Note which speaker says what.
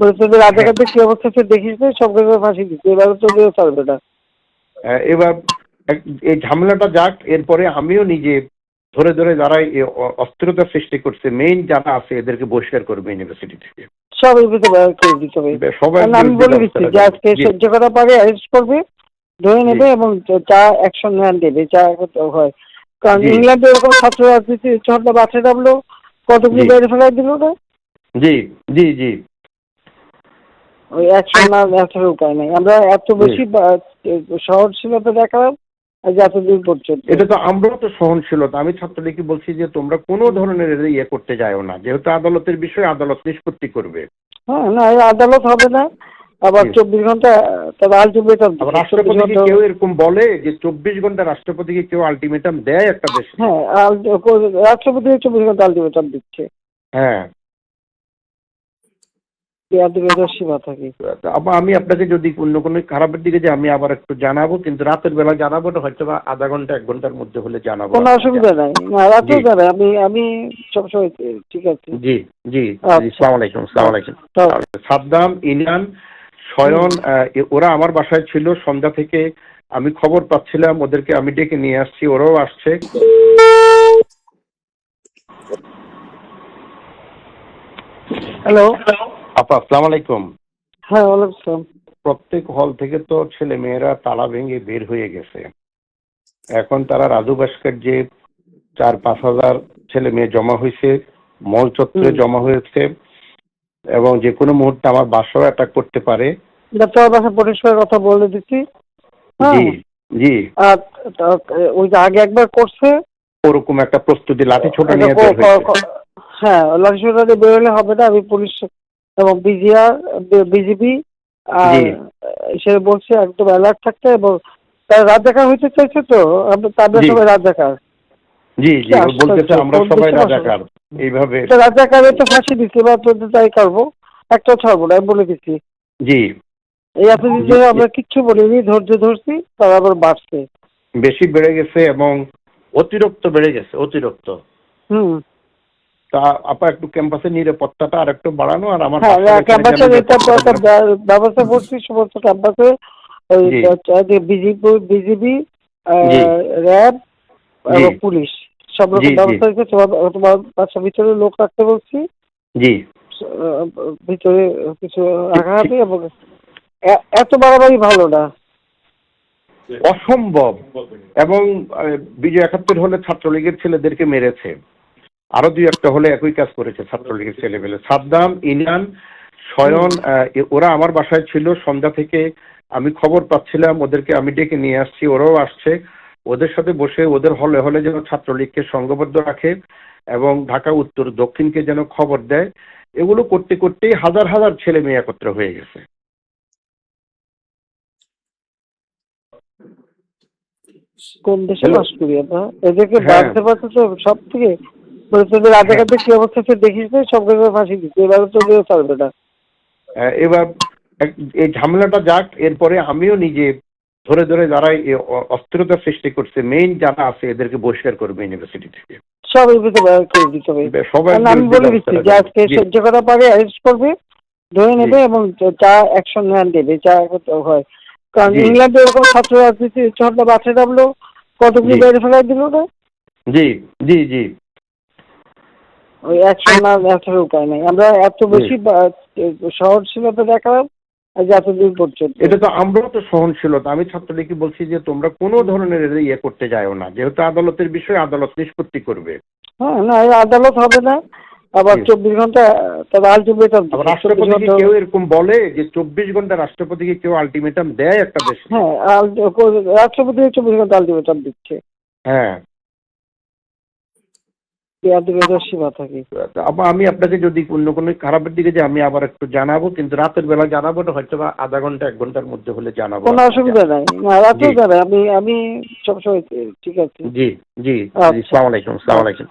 Speaker 1: তোদের
Speaker 2: হ্যাঁ,
Speaker 1: রাজাকারদের কি অবস্থা সে দেখিস না, সব জায়গায় ফাঁসি দিচ্ছে, এবারে তোদেরও চলবে না।
Speaker 2: এবার এই ঝামেলাটা যাক, এরপরে আমিও নিজে ধরে ধরে যারা এই অস্থিরতা সৃষ্টি করছে মেইন যারা আছে এদেরকে বহিষ্কার করবে ইউনিভার্সিটি থেকে।
Speaker 1: সব এর ভিতরে বার করে দিতে হবে।
Speaker 2: সবার
Speaker 1: কারণ আমি
Speaker 2: বিরুদ্ধে
Speaker 1: বলে
Speaker 2: ব্যবস্থা
Speaker 1: দিচ্ছি যে
Speaker 2: নেবে।
Speaker 1: আজকে
Speaker 2: জি
Speaker 1: সহ্য করা পারে অ্যারেস্ট করবে, ধরে
Speaker 2: জি
Speaker 1: নেবে এবং যা অ্যাকশন নেওয়ার দেবে, যা হয়। কারণ
Speaker 2: জি
Speaker 1: ইংল্যান্ডে এরকম ছাত্র রাজনীতি ঝড়টা বাঁচিয়ে নামলো, কতগুলি
Speaker 2: জি
Speaker 1: বাইরে ফেলাই দিল না।
Speaker 2: জি জি জি
Speaker 1: ওই অ্যাকশন না নেওয়ার উপায় নেই। আমরা এত
Speaker 2: জি
Speaker 1: বেশি সহনশীলতা দেখালাম আজ এতদিন পর্যন্ত।
Speaker 2: এটা তো আমরাও তো সহনশীলতা। আমি ছাত্রলীগকে বলছি যে তোমরা কোনো ধরনের ইয়ে করতে যাও না, যেহেতু আদালতের বিষয় আদালত নিষ্পত্তি করবে।
Speaker 1: হ্যাঁ, না এই আদালত হবে না, আবার
Speaker 2: জি
Speaker 1: 24 ঘন্টা তার আলটিমেটাম
Speaker 2: আবার
Speaker 1: দিচ্ছে, 24
Speaker 2: রাষ্ট্রপতিকে
Speaker 1: ঘন্টা।
Speaker 2: কেউ এরকম বলে যে 24 ঘন্টা রাষ্ট্রপতিকে কেউ আলটিমেটাম দেয় একটা দেশে?
Speaker 1: হ্যাঁ, রাষ্ট্রপতি 24 ঘন্টা আলটিমেটাম দিচ্ছে।
Speaker 2: হ্যাঁ,
Speaker 1: সীমা থাকে।
Speaker 2: আবার আমি আপনাকে যদি অন্য কোনো খারাপের দিকে যে আমি আবার একটু জানাবো, কিন্তু রাতের বেলা জানাবো না, হয়তো বা আধা ঘন্টা 1 ঘন্টার মধ্যে হলে জানাবো
Speaker 1: কোনো
Speaker 2: আপনাকে।
Speaker 1: অসুবিধা নাই, না
Speaker 2: জি
Speaker 1: রাতেও জানাই, আমি আমি সবসময় ঠিক আছে।
Speaker 2: জি জি জি,
Speaker 1: আচ্ছা
Speaker 2: সালাম আলাইকুম, সালাম আলাইকুম।
Speaker 1: আচ্ছা।
Speaker 2: সাদ্দাম, ইনান,
Speaker 1: হুম।
Speaker 2: শয়ন, ওরা আমার বাসায় ছিল সন্ধ্যা থেকে। আমি খবর পাচ্ছিলাম, ওদেরকে আমি ডেকে নিয়ে আসছি, ওরাও আসছে।
Speaker 1: হ্যালো।
Speaker 2: আপা আসসালাম আলাইকুম।
Speaker 1: হ্যাঁ, ওয়ালাইকুম আসসালাম।
Speaker 2: প্রত্যেক হল থেকে তো ছেলে মেয়েরা তালা ভেঙে বের হয়ে গেছে। এখন তারা রাজু ভাস্কর যে 4-5 হাজার ছেলে মেয়ে জমা হয়েছে, মল চত্বরে
Speaker 1: হুম।
Speaker 2: জমা হয়েছে, এবং যে কোনো মুহূর্তে আমার বাসাও অ্যাটাক করতে পারে।
Speaker 1: তোর বাসা পরিষ্কার কথা বলে দিচ্ছি।
Speaker 2: জি
Speaker 1: হ্যাঁ।
Speaker 2: জি
Speaker 1: আর ওই যে আগে একবার করছে
Speaker 2: ওরকম একটা প্রস্তুতি, লাঠি ছোটা
Speaker 1: এটা
Speaker 2: নিয়ে বের হয়েছে।
Speaker 1: হ্যাঁ, লাঠিসোঁটা বেরোলে হবে না। আমি পুলিশ এবং বিজিআর, বিজিবি আর
Speaker 2: জি
Speaker 1: সে বলছে একদম অ্যালার্ট থাকতে, এবং তারা রাজাকার হইতে চাইছে তো তাদের
Speaker 2: জি
Speaker 1: সবাই রাজাকার।
Speaker 2: জি
Speaker 1: কি
Speaker 2: জি ও
Speaker 1: আশ্চর্য,
Speaker 2: বলতেছে আমরা
Speaker 1: কোন
Speaker 2: সবাই
Speaker 1: দেশে
Speaker 2: রাজাকার এইভাবে।
Speaker 1: রাজাকারে তো ফাঁসি দিচ্ছে, এবার তোদের তাই করবো, একটা ছাড়বো না, আমি বলে দিচ্ছি।
Speaker 2: জি
Speaker 1: এই এতদিন
Speaker 2: জি
Speaker 1: ধরে আমরা কিচ্ছু বলিনি, ধৈর্য ধরছি, তারা আবার বাড়ছে।
Speaker 2: বেশি বেড়ে গেছে এবং অতিরিক্ত বেড়ে গেছে, অতিরিক্ত।
Speaker 1: হুম।
Speaker 2: তা আপা একটু ক্যাম্পাসের নিরাপত্তাটা আর একটু বাড়ানো, আর আমার
Speaker 1: হ্যাঁ,
Speaker 2: বাচ্চার এখানে যেন
Speaker 1: ক্যাম্পাসের এটা তো
Speaker 2: নিরাপত্তাটা
Speaker 1: একটা ব্যবস্থা করছি সমস্ত ক্যাম্পাসে। ওই
Speaker 2: জি
Speaker 1: বিজিবি,
Speaker 2: জি
Speaker 1: র্যাব
Speaker 2: জি
Speaker 1: এবং পুলিশ সব
Speaker 2: জি
Speaker 1: রকম
Speaker 2: জি
Speaker 1: ব্যবস্থা হয়েছে। তোমার তোমার বাসার ভিতরে লোক রাখতে বলছি,
Speaker 2: জি
Speaker 1: ভিতরে কিছু
Speaker 2: ঠিক ঠিক
Speaker 1: রাখারাখি, এবং এত বাড়াবাড়ি ভালো না।
Speaker 2: অসম্ভব। এবং বিজয় 71 হলে ছাত্রলীগের ছেলেদেরকে মেরেছে, আরো 2-1টা হলে একই কাজ করেছে ছাত্রলীগের ছেলে মেলে। সাদ্দাম, ইনান,
Speaker 1: হুম।
Speaker 2: শয়ন, ওরা আমার বাসায় ছিল সন্ধ্যা থেকে। আমি খবর পাচ্ছিলাম, ওদেরকে আমি ডেকে নিয়ে আসছি, ওরাও আসছে। ওদের সাথে বসে ওদের হলে হলে যেন ছাত্রলীগকে সংঘবদ্ধ রাখে এবং ঢাকা উত্তর দক্ষিণকে যেন খবর দেয়। এগুলো করতে করতেই হাজার হাজার ছেলে মেয়ে একত্র হয়ে গেছে।
Speaker 1: কোন দেশে
Speaker 2: হ্যালো।
Speaker 1: বাস করি আমরা, এদেরকে
Speaker 2: হ্যাঁ,
Speaker 1: বাঁধতে পারছে তো সব থেকে। তোদের
Speaker 2: হ্যাঁ,
Speaker 1: রাজাকারদের কি অবস্থা সে দেখিস না, সব জায়গায় ফাঁসি দিচ্ছে, এবারে তোদেরও চলবে না।
Speaker 2: এবার এই ঝামেলাটা যাক, এরপরে আমিও নিজে ধরে ধরে যারা এই অস্থিরতা সৃষ্টি করছে মেইন যারা আছে এদেরকে বহিষ্কার করবে ইউনিভার্সিটি থেকে।
Speaker 1: সব এর ভিতরে বার করে দিতে হবে।
Speaker 2: সবার
Speaker 1: কারণ আমি
Speaker 2: বিরুদ্ধে
Speaker 1: বলে
Speaker 2: ব্যবস্থা
Speaker 1: দিচ্ছি যে
Speaker 2: নেবে।
Speaker 1: আজকে
Speaker 2: জি
Speaker 1: সহ্য করা পারে অ্যারেস্ট করবে, ধরে
Speaker 2: জি
Speaker 1: নেবে এবং যা অ্যাকশন নেওয়ার দেবে, যা হয়। কারণ
Speaker 2: জি
Speaker 1: ইংল্যান্ডে এরকম ছাত্র রাজনীতি ঝড়টা বাঁচিয়ে নামলো, কতগুলি
Speaker 2: জি
Speaker 1: বাইরে ফেলাই দিল না।
Speaker 2: জি জি জি
Speaker 1: ওই অ্যাকশন না নেওয়ার উপায় নেই। আমরা এত
Speaker 2: জি
Speaker 1: বেশি সহনশীলতা দেখালাম আজ এতদিন পর্যন্ত।
Speaker 2: এটা তো আমরাও তো সহনশীলতা। আমি ছাত্রলীগকে বলছি যে তোমরা কোনো ধরনের ইয়ে করতে যাও না, যেহেতু আদালতের বিষয় আদালত নিষ্পত্তি করবে।
Speaker 1: হ্যাঁ, না এই আদালত হবে না, আবার
Speaker 2: জি
Speaker 1: 24 ঘন্টা তার আলটিমেটাম
Speaker 2: আবার
Speaker 1: দিচ্ছে, 24
Speaker 2: রাষ্ট্রপতিকে
Speaker 1: ঘন্টা।
Speaker 2: কেউ এরকম বলে যে 24 ঘন্টা রাষ্ট্রপতিকে কেউ আলটিমেটাম দেয় একটা দেশে?
Speaker 1: হ্যাঁ, রাষ্ট্রপতি 24 ঘন্টা আলটিমেটাম দিচ্ছে,
Speaker 2: হ্যাঁ,
Speaker 1: সীমা থাকে।
Speaker 2: আবার আমি আপনাকে যদি অন্য কোনো খারাপের দিকে যে আমি আবার একটু জানাবো, কিন্তু রাতের বেলা জানাবো না, হয়তো বা আধা ঘন্টা 1 ঘন্টার মধ্যে হলে জানাবো
Speaker 1: কোনো
Speaker 2: আপনাকে।
Speaker 1: অসুবিধা নাই, না
Speaker 2: জি
Speaker 1: রাতেও জানাই, আমি আমি সবসময় ঠিক আছে।
Speaker 2: জি জি জি,
Speaker 1: আচ্ছা
Speaker 2: সালাম আলাইকুম, সালাম
Speaker 1: আচ্ছা।
Speaker 2: আলাইকুম।